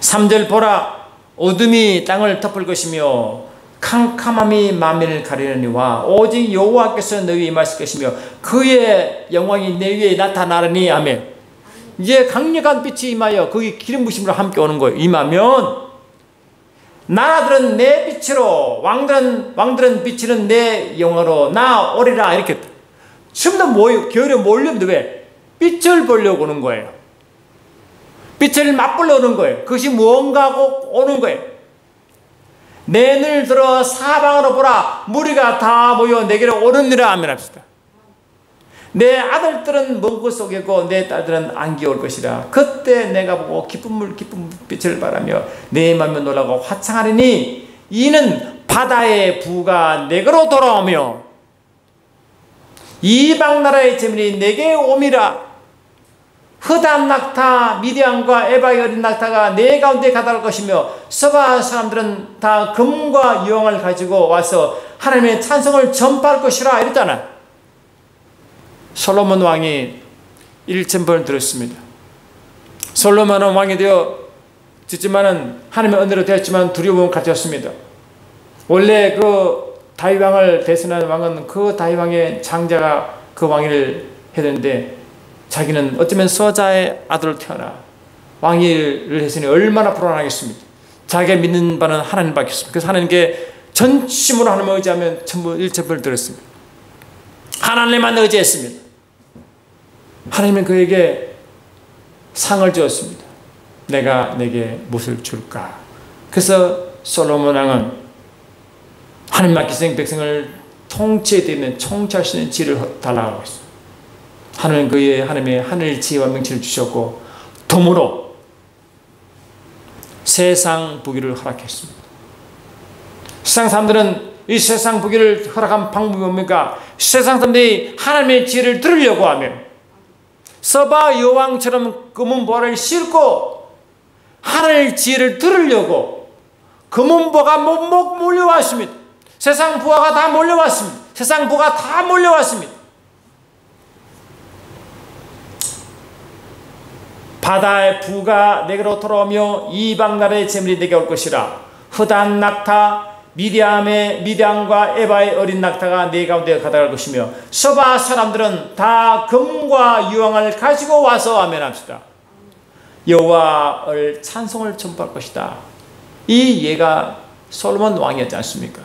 [SPEAKER 1] 3절 보라, 어둠이 땅을 덮을 것이며 캄캄함이 만민을 가리느니와 오직 여호와께서 너희에 임하실 것이며 그의 영광이 내 위에 나타나리니. 아멘. 이제 강력한 빛이 임하여 거기 기름 부심으로 함께 오는 거예요. 임하면 나라들은 내 빛으로, 왕들은 비치는 내 영광으로 나오리라. 이렇게 전부 다 겨울에 몰려오는데 왜? 빛을 보려고 오는 거예요. 빛을 맛보려 오는 거예요. 그것이 무언가 하고 오는 거예요. 내 눈을 들어 사방으로 보라, 무리가 다 모여 내게로 오느니라. 아멘합시다. 내 아들들은 먼 곳 속에 있고 내 딸들은 안기 올 것이라. 그때 내가 보고 기쁜 빛을 바라며 내 맘에 놀라고 화창하리니 이는 바다의 부가 내게로 돌아오며 이방 나라의 재물이 내게 오미라. 흐담 낙타 미디안과 에바의 어린 낙타가 내 가운데 가다할 것이며 서바 사람들은 다 금과 유황을 가지고 와서 하나님의 찬송을 전파할 것이라. 이랬잖아요. 솔로몬 왕이 1,000번을 들었습니다. 솔로몬은 왕이 되었지만은 하나님의 은혜로 되었지만 두려움은 가졌습니다. 원래 그 다윗 왕을 대신하는 왕은 그 다윗 왕의 장자가 그 왕위를 했는데 자기는 어쩌면 서자의 아들로 태어나 왕위를 했으니 얼마나 불안하겠습니까? 자기가 믿는 바는 하나님밖에 없습니다. 그래서 하나님께 전심으로 하나님을 의지하면 전부 1,000번을 들었습니다. 하나님만 의지했습니다. 하나님은 그에게 상을 주었습니다. 내가 내게 무엇을 줄까? 그래서 솔로몬 왕은 하나님 맡기신 백성을 통치해드리는 통치할 수 있는 지혜를 달라고 했습니다. 하나님은 그의 하나님의 하늘 지혜와 명치를 주셨고 덤으로 세상 부귀를 허락했습니다. 세상 사람들은 이 세상 부귀를 허락한 방법이 뭡니까? 세상 사람들이 하나님의 지혜를 들으려고 하면 서바 여왕처럼 검은 보화를 싣고 하늘 지혜를 들으려고 검은 보화가 목목 몰려왔습니다. 세상 부하가 다 몰려왔습니다. 세상 부가 다 몰려왔습니다. 바다의 부가 내게로 돌아오며 이방 나라의 재물이 내게 올 것이라. 흐단 낙타 미디안과 에바의 어린 낙타가 네 가운데 가득할 것이며 서바 사람들은 다 금과 유황을 가지고 와서 아멘합시다. 여호와를 찬송을 전파할 것이다. 이 예가 솔로몬 왕이었지 않습니까?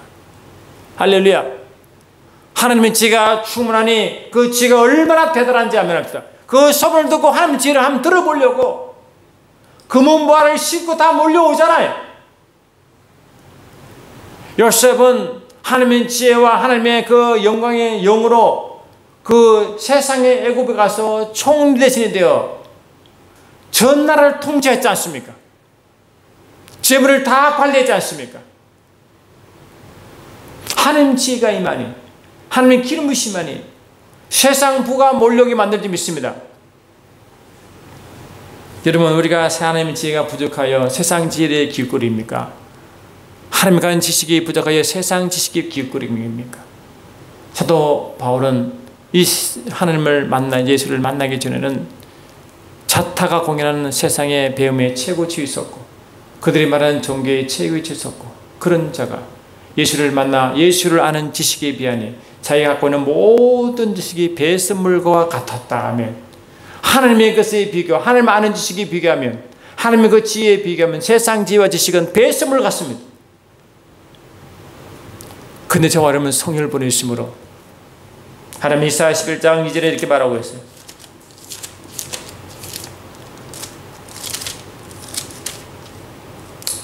[SPEAKER 1] 할렐루야. 하나님의 지혜가 충분하니 그 지혜가 얼마나 대단한지 아멘합시다. 그 소문을 듣고 하나님의 지혜를 한번 들어보려고 금은 보화를 싣고 다 몰려오잖아요. 요셉은 하나님의 지혜와 하나님의 그 영광의 영으로 그 세상의 애굽에 가서 총리 대신이 되어 전 나라를 통치했지 않습니까? 재물을 다 관리했지 않습니까? 하나님 지혜가 임하니 하나님의 기름 부으심하니 세상 부가 몰려오게 만들지 믿습니다. 여러분, 우리가 하나님의 지혜가 부족하여 세상 지혜에 기웃거립니까? 하나님에 관한 지식이 부족하여 세상 지식이 기웃거립니까? 사도 바울은 이 하나님을 예수를 만나기 전에는 자타가 공연하는 세상의 배움의 최고치에 있었고 그들이 말하는 종교의 최고치에 있었고 그런 자가 예수를 만나 예수를 아는 지식에 비하니 자기가 갖고 있는 모든 지식이 배설물과 같았다 하면 하나님의 것에 비교, 하나님 아는 지식에 비교하면 하나님의 그 지혜에 비교하면 세상 지혜와 지식은 배설물 같습니다. 근데 저와 여러분은 성령을 보내주심으로 하나님 이사야 11장 2절에 이렇게 말하고 있어요.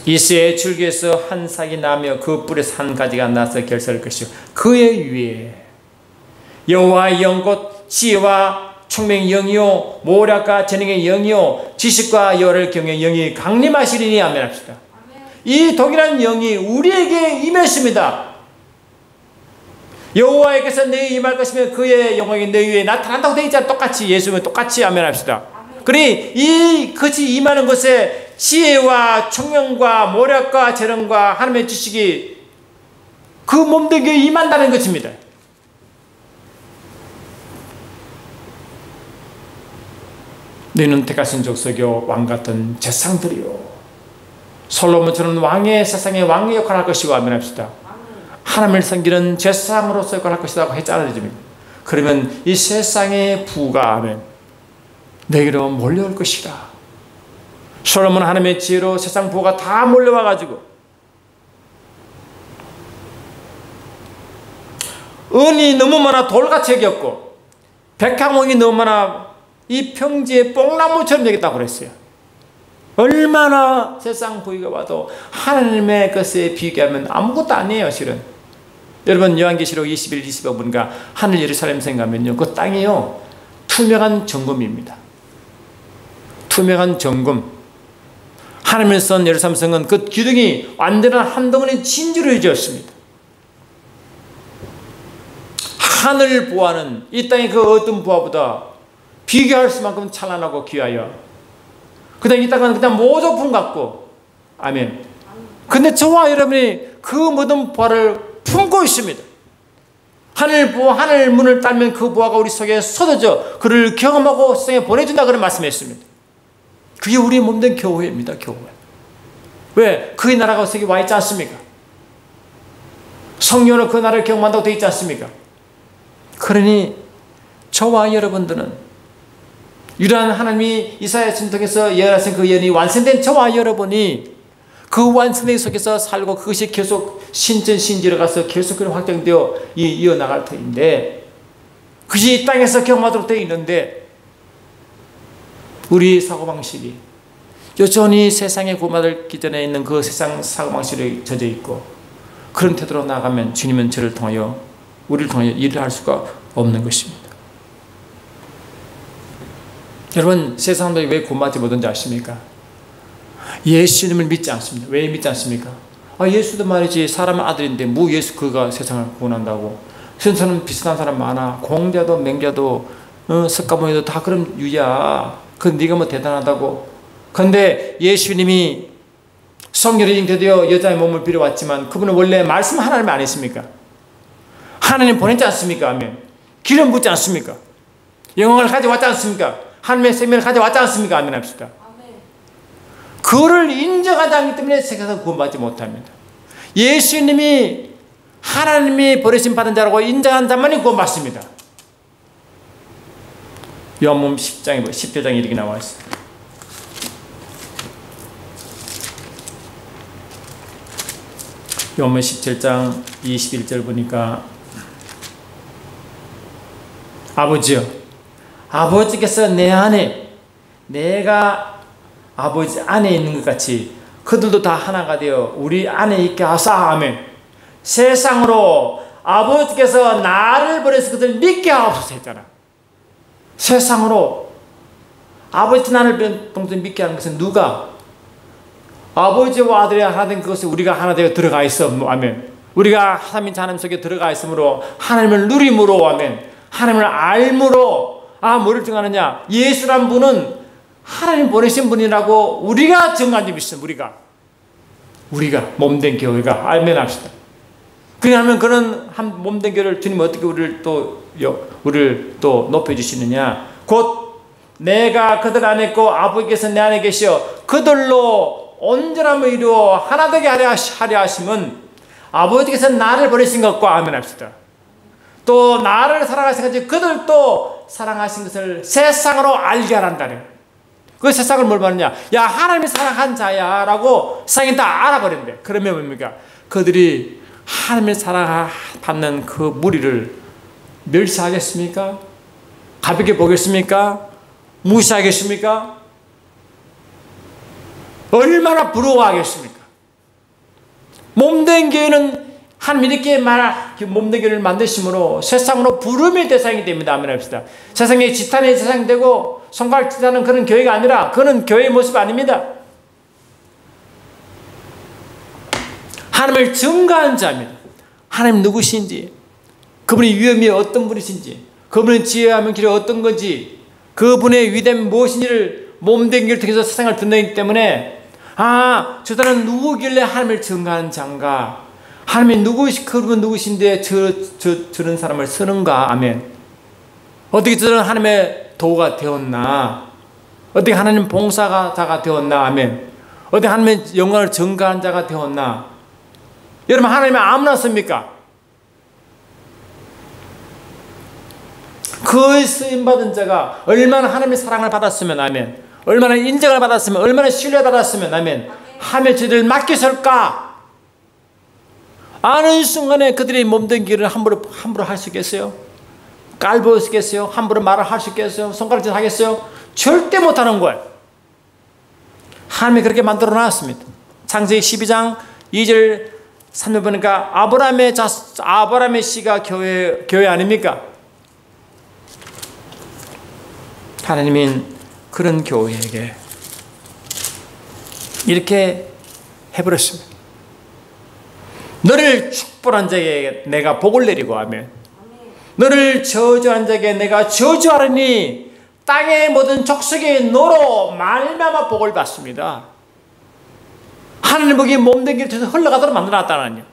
[SPEAKER 1] 이새의 줄기에서 한 싹이 나며 그 뿔에서 한 가지가 나서 결실할 것이요 그의 위에 여호와의 영 곧 지혜와 총명의 영이요 모략과 재능의 영이요 지식과 여호와를 경외의 영이 강림하시리니 아멘합시다. 이 동일한 영이 우리에게 임했습니다. 여호와께서 너희에 임할 것이며 그의 영광이 너희 위에 나타난다고 되어 있잖아. 똑같이 예수님은 똑같이 아멘합시다. 그러니 이 것이 임하는 것에 지혜와 총명과 모략과 재능과 하나님의 지식이 그 몸되게 임한다는 것입니다. 너희는 택하신 족속이요 왕같은 제상들이요 솔로몬처럼 왕의 세상의 왕의 역할을 할 것이고 아멘합시다. 하나님을 섬기는 제사장으로서 역할을 할 것이라고 했잖아요. 그러면 이 세상의 부가 아멘 내게로 몰려올 것이다. 솔로몬 하나님의 지혜로 세상 부가 다 몰려와가지고 은이 너무 많아 돌같이 여겼고 백향목이 너무 많아 이 평지에 뽕나무처럼 여겼다고 그랬어요. 얼마나 세상 부위가 와도 하나님의 것에 비교하면 아무것도 아니에요. 실은 여러분 요한계시록 21, 25분과 하늘 예루살렘 생각하면요 그 땅이요 투명한 정금입니다. 투명한 정금. 하나님의 선 예루살렘 성은 그 기둥이 완전한 한 덩어리 진주로 이루어졌습니다. 하늘 부하는 이 땅의 그 어떤 부하보다 비교할 수만큼 찬란하고 귀하여 그 다음에 이 땅은 그냥 모조품 같고 아멘. 근데 저와 여러분이 그 모든 부하를 품고 있습니다. 하늘 문을 따면 그 보화가 우리 속에 쏟아져 그를 경험하고 세상에 보내준다 그런 말씀했습니다. 그게 우리의 몸된 교회입니다. 교회. 왜? 그의 나라가 세계에 와 있지 않습니까? 성령으로 그 나라를 경험한다고 되어 있지 않습니까? 그러니 저와 여러분들은 유일한 하나님이 이사야서 통해서 예언하신 그 예언이 완성된 저와 여러분이 그 완성된 속에서 살고 그것이 계속 신전신지로 가서 계속 그런 확장되어 이어나갈 터인데 그것이 이 땅에서 경험하도록 되어 있는데 우리 사고방식이 여전히 세상에 구원받을 기전에 있는 그 세상 사고방식에 젖어 있고 그런 태도로 나아가면 주님은 저를 통하여 우리를 통하여 일을 할 수가 없는 것입니다. 여러분 세상 사람들이 왜 구원받지 못한지 아십니까? 예수님을 믿지 않습니다. 왜 믿지 않습니까? 예수도 말이지 사람의 아들인데 뭐 예수 그가 세상을 구원한다고. 세상은 비슷한 사람 많아. 공자도 맹자도 석가모니도 다 그런 유야. 그 네가 뭐 대단하다고. 그런데 예수님이 성령의 잉태되어 여자의 몸을 빌어왔지만 그분은 원래 말씀 하나님 아니십니까? 하나님 보냈지 않습니까? 아멘. 기름 붓지 않습니까? 영광을 가져왔지 않습니까? 하나님의 생명을 가져왔지 않습니까? 아멘 합시다. 그를 인정하지 않기 때문에 세상에서 구원받지 못합니다. 예수님이 하나님이 버리심 받은 자라고 인정한 자만이 구원받습니다. 요한복음 10장에 이렇게 나와 있어요. 요한복음 17장 21절 보니까 아버지여 아버지께서 내 안에 내가 아버지 안에 있는 것 같이 그들도 다 하나가 되어 우리 안에 있게 하사. 아멘. 세상으로 아버지께서 나를 보내서 그들을 믿게 하옵소서 했잖아. 세상으로 아버지 나를 동생 믿게 하는 것은 누가? 아버지와 아들이 하나 된 그것을 우리가 하나 되어 들어가 있어. 아멘. 우리가 삼위일체 하나님 속에 들어가 있으므로 하나님을 누림으로. 아멘. 하나님을 알므로. 뭐를 증하느냐? 예수란 분은 하나님 보내신 분이라고 우리가 정한 점이 있어요. 우리가 몸된 교회가 알면 합시다. 그러면 그런 한 몸된 교회를 주님 어떻게 우리를 또 높여주시느냐? 곧 내가 그들 안에 있고 아버지께서 내 안에 계시어 그들로 온전함을 이루어 하나 되게 하려 하심은 아버지께서 나를 보내신 것과 아멘 합시다. 또 나를 사랑하신 것이 그들도 사랑하신 것을 세상으로 알게 하란다네. 그 세상을 뭘 말하냐? 야 하나님이 사랑한 자야 라고 세상이 다 알아버린대. 그러면 뭡니까? 그들이 하나님의 사랑받는 그 무리를 멸시하겠습니까? 가볍게 보겠습니까? 무시하겠습니까? 얼마나 부러워하겠습니까? 몸된 교회는 하나님 이렇게 몸된 교회를 만드심으로 세상으로 부름의 대상이 됩니다. 아멘 합시다. 세상에 지탄의 대상이 되고 손가락 지탄하는 그런 교회가 아니라 그는 교회의 모습이 아닙니다. 하나님을 증거한 자입니다. 하나님 누구신지, 그분의 위엄이 어떤 분이신지, 그분의 지혜하면 길이 어떤 건지, 그분의 위대함이 무엇인지를 몸된 교회를 통해서 세상을 듣기 때문에 저 사람은 누구길래 하나님을 증거하는 자인가? 하나님이 그분 누구신데 저런 사람을 쓰는가? 아멘. 어떻게 저런 하나님의 도가 되었나? 어떻게 하나님 봉사자가 되었나? 아멘. 어떻게 하나님의 영광을 증거한 자가 되었나? 여러분 하나님이 아무나 씁니까? 그 쓰임받은 자가 얼마나 하나님의 사랑을 받았으면 아멘. 얼마나 인정을 받았으면 얼마나 신뢰를 받았으면 아멘. 하며 저들을 맡겼을까? 아는 순간에 그들이 몸된 길을 함부로 할 수 있겠어요? 깔볼 수 있겠어요? 함부로 말을 할 수 있겠어요? 손가락질 하겠어요? 절대 못하는 거예요. 하나님이 그렇게 만들어 놨습니다. 창세기 12장 2절 3절 보니까 아브라함의 씨가 교회 아닙니까? 하나님은 그런 교회에게 이렇게 해버렸습니다. 너를 축복한 자에게 내가 복을 내리고 하면 너를 저주한 자에게 내가 저주하리니 땅의 모든 족속의 너로 말미암아 복을 받습니다. 하나님 복이 몸된 길을 통해서 흘러가도록 만들어놨다는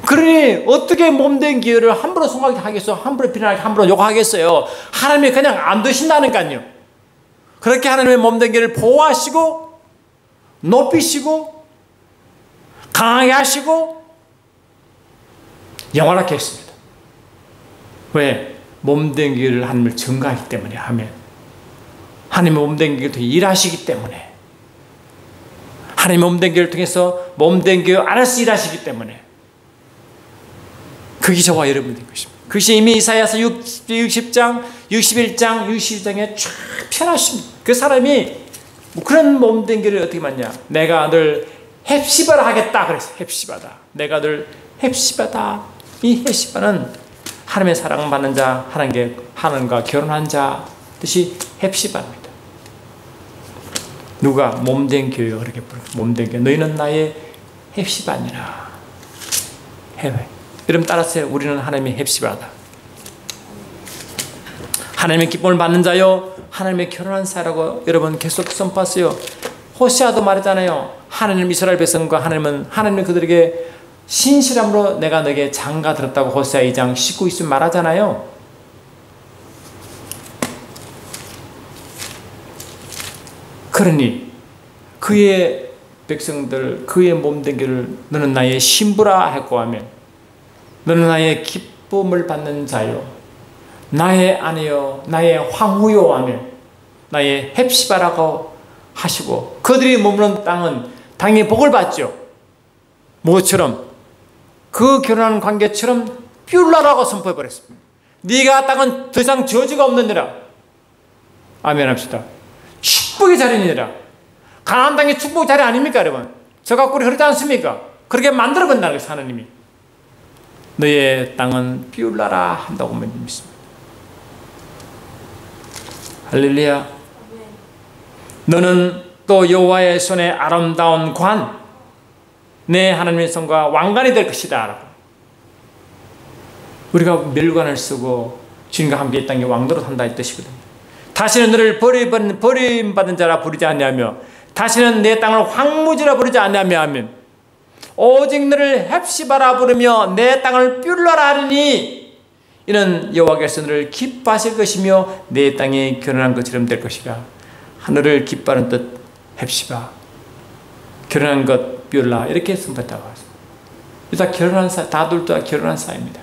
[SPEAKER 1] 그러니 어떻게 몸된 기회를 함부로 송하겠어요? 함부로 비난하게, 함부로 욕하겠어요? 하나님이 그냥 안 두신다니까요. 그렇게 하나님의 몸된 기회를 보호하시고 높이시고 강하게 하시고 영원하게 했습니다. 왜? 몸된 기회를 하나님을 증거하기 때문에 하면 하나님의 몸된 기회를 통해 일하시기 때문에 하나님의 몸된 기회를 통해서 몸된 기회 안에서 일하시기 때문에 그게 저와 여러분인 것입니다. 그것이 이미 이사야서 60장, 61장, 62장에 쫙 펴놨습니다. 그 사람이 뭐 그런 몸된 기회를 어떻게 맞냐? 내가 늘 헵시바라 하겠다 그랬어요. 헵시바다. 내가 늘 헵시바다. 이 헵시바는 하나님의 사랑받는 자, 하나님과 결혼한 자 뜻이 헵시바입니다. 누가 몸된 교회가 그렇게 부르고 몸된 교회 너희는 나의 헵시바니라. 해외. 여러분 따라서요. 우리는 하나님의 헵시바다. 하나님의 기쁨을 받는 자요. 하나님의 결혼한 자라고 여러분 계속 선포하세요. 호세아도 말했잖아요. 하나님 이스라엘 백성과 하나님은 그들에게 신실함으로 내가 너에게 장가 들었다고 호세아 2장 19절 말하잖아요. 그러니 그의 백성들 그의 몸된 길을 너는 나의 신부라 했고 하면 너는 나의 기쁨을 받는 자요 나의 아내요 나의 황후요 하면 나의 헵시바라고 하시고 그들이 머무는 땅은 당연히 복을 받죠. 무엇처럼? 그 결혼하는 관계처럼 뷸라라고 선포해버렸습니다. 네가 땅은 더 이상 저주가 없느니라. 아멘 합시다. 축복의 자리니라. 가나안 땅이 축복의 자리 아닙니까 여러분? 저가 꿀이 흐르지 않습니까? 그렇게 만들어본다는 것이 하나님이. 너의 땅은 뷸라라 한다고 믿습니다. 할렐루야. 너는 또 여호와의 손에 아름다운 관 내 하나님의 손과 왕관이 될 것이다 라고. 우리가 멸관을 쓰고 주님과 함께 이 땅에 왕도로 산다 이 뜻이거든요. 다시는 너를 버림받은 자라 부르지 않냐며 다시는 내 땅을 황무지라 부르지 않냐며 하면 오직 너를 헵시바라 부르며 내 땅을 뷸라라 하리니 이는 여호와께서 너를 기뻐하실 것이며 내 땅에 결혼한 것처럼 될 것이라. 하늘을 기뻐하는 뜻 헵시바 결혼한 것 뷸라 이렇게 선포했다고 하죠. 다 결혼한 사 다둘 다 결혼한 사이입니다.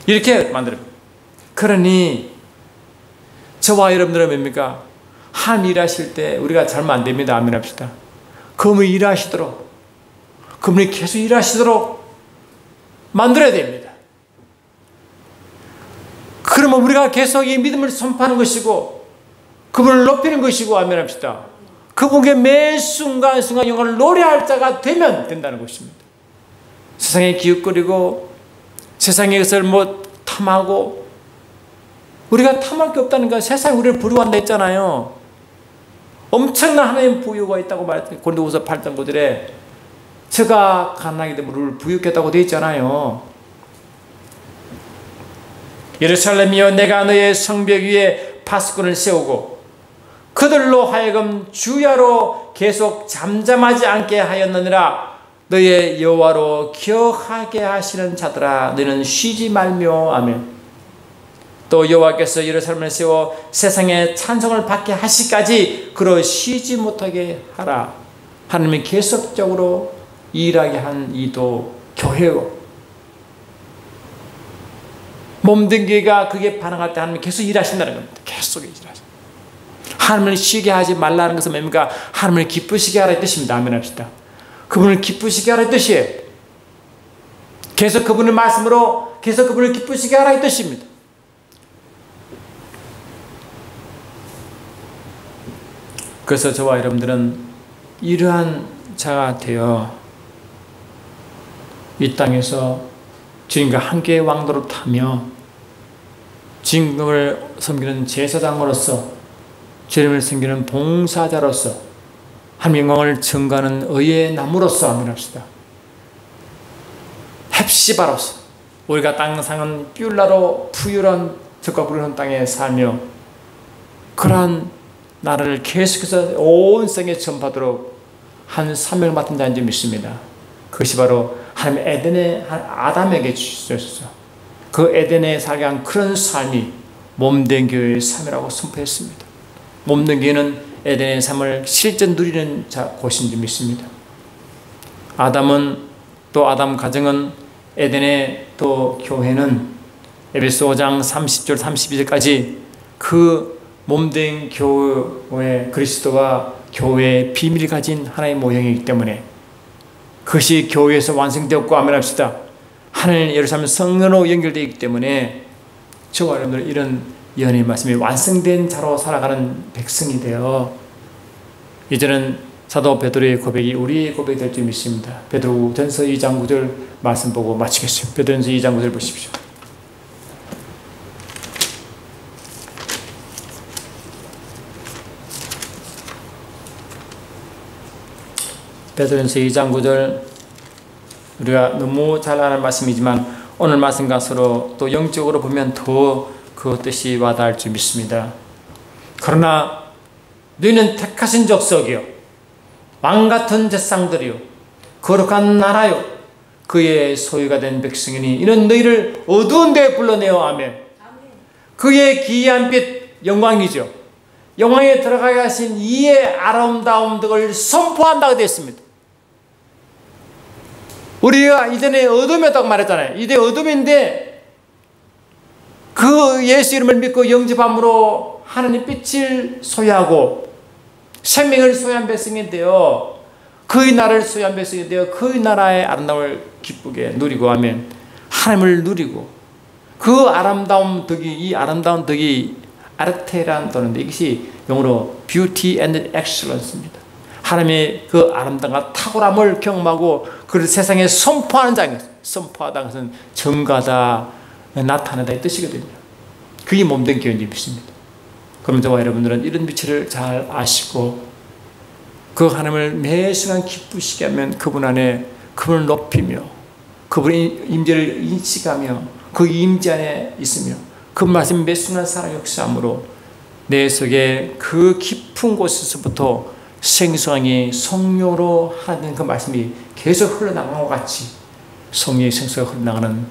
[SPEAKER 1] 이렇게 만들어요. 그러니 저와 여러분들은 뭡니까? 하나님 일하실 때 우리가 잘못 안 됩니다. 아멘 합시다. 그분이 일하시도록 그분이 계속 일하시도록 만들어야 됩니다. 그러면 우리가 계속 이 믿음을 선포하는 것이고 그분을 높이는 것이고 아멘 합시다. 그분께 매 순간순간 영광을 노래할 자가 되면 된다는 것입니다. 세상에 기웃거리고 세상의 것을 탐하고 우리가 탐할 게 없다는 거 세상이 우리를 부유한다 했잖아요. 엄청난 하나님 부유가 있다고 말했더니 고린도후서 8장 9절에 저가 가난하게 되면 우리를 부유케 했다고 되어 있잖아요. 예루살렘이여 내가 너의 성벽 위에 파수꾼을 세우고 그들로 하여금 주야로 계속 잠잠하지 않게 하였느니라. 너의 여호와로 기억하게 하시는 자들아 너는 쉬지 말며 아멘. 또 여호와께서 예루살렘을 세워 세상에 찬송을 받게 하시기까지 그로 쉬지 못하게 하라. 하나님이 계속적으로 일하게 한 이도 교회요. 몸된 교회가 그게 반응할 때 하나님이 계속 일하신다는 겁니다. 계속 일하신다. 하나님을 쉬게 하지 말라는 것은 뭡니까? 하나님을 기쁘시게 하라는 뜻입니다. 아멘 합시다. 그분을 기쁘시게 하라는 뜻이에요. 계속 그분의 말씀으로 계속 그분을 기쁘시게 하라는 뜻입니다. 그래서 저와 여러분들은 이러한 자가 되어 이 땅에서 주님과 함께 왕도로 타며 주님을 섬기는 제사장으로서 주님을 섬기는 봉사자로서 하나님의 영광을 증거하는 의의 나무로서 아멘 합시다. 헵시바로서 우리가 땅상은 뷸라로 푸유한 적과 부르는 땅에 살며 그러한 나라를 계속해서 온 세상에 전파하도록 한 사명을 맡은 자인 줄 믿습니다. 그것이 바로 하나님 에덴의 아담에게 주셨어. 그 에덴에 살게 한 그런 삶이 몸된 교회의 삶이라고 선포했습니다. 몸된 교회는 에덴의 삶을 실제 누리는 곳인 줄 믿습니다. 아담은 또 아담 가정은 에덴의 또 교회는 에베소 5장 30절 32절까지 그 몸된 교회 그리스도가 교회의 비밀을 가진 하나의 모형이기 때문에 그것이 교회에서 완성되었고 아멘합시다. 하늘 예루살렘 성전으로 연결되어 있기 때문에 저와 여러분들 이런 예언의 말씀이 완성된 자로 살아가는 백성이 되어 이제는 사도 베드로의 고백이 우리의 고백이 될 줄 믿습니다. 베드로전서 2장 9절 말씀 보고 마치겠습니다. 베드로전서 2장 9절 보십시오. 베드로전서 2장 9절 우리가 너무 잘 아는 말씀이지만 오늘 말씀과 서로 또 영적으로 보면 더 그 뜻이 와닿을 줄 믿습니다. 그러나 너희는 택하신 족속이요 왕같은 제사장들이요 거룩한 나라요 그의 소유가 된 백성이니 이는 너희를 어두운 데에 불러내어 아멘. 그의 기이한 빛 영광이죠. 영광에 들어가게 하신 이의 아름다움을 선포한다고 되어 있습니다. 우리가 이전에 어둠이었다고 말했잖아요. 이제 어둠인데 그 예수 이름을 믿고 영접함으로 하나님 빛을 소유하고 생명을 소유한 백성인데요. 그의 나라를 소유한 백성인데요. 그의 나라의 아름다움을 기쁘게 누리고 하면 하나님을 누리고 그 아름다운 덕이 이 아름다운 덕이 아르테라는 단어인데 이것이 영어로 beauty and excellence입니다. 하나님의 그 아름다움과 탁월함을 경험하고 그를 세상에 선포하는 장이었어요. 선포하다는 것은 증가다, 나타내다 이 뜻이거든요. 그게 몸된 교회인 믿습니다. 그럼 저와 여러분들은 이런 빛을 잘 아시고 그 하나님을 매 순간 기쁘시게 하면 그분 안에 그분을 높이며 그분의 임재를 인식하며 그 임재 안에 있으며 그 말씀 매 순간 살아 역사함으로 내 속에 그 깊은 곳에서부터 생수강이 성령으로 하는 그 말씀이 계속 흘러나가는 것 같이 성령의 생수가 흘러나가는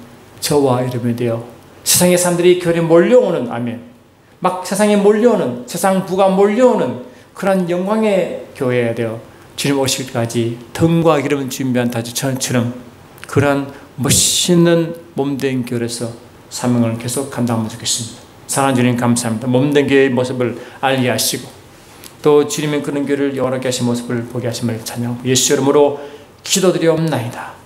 [SPEAKER 1] 저와 여러분이 되어 세상의 사람들이 교회에 몰려오는 아멘 막 세상에 몰려오는 세상 부가 몰려오는 그런 영광의 교회가 되어 주님 오실 때까지 등과 기름을 준비한 다주처럼 그런 멋있는 몸된 교회에서 사명을 계속 감당하면 좋겠습니다. 사랑하는 주님 감사합니다. 몸된 교회의 모습을 알게 하시고 또 주님의 그런 교회를 영원하게 하신 모습을 보게 하심을 찬양하고 예수 이름으로 기도드리옵나이다.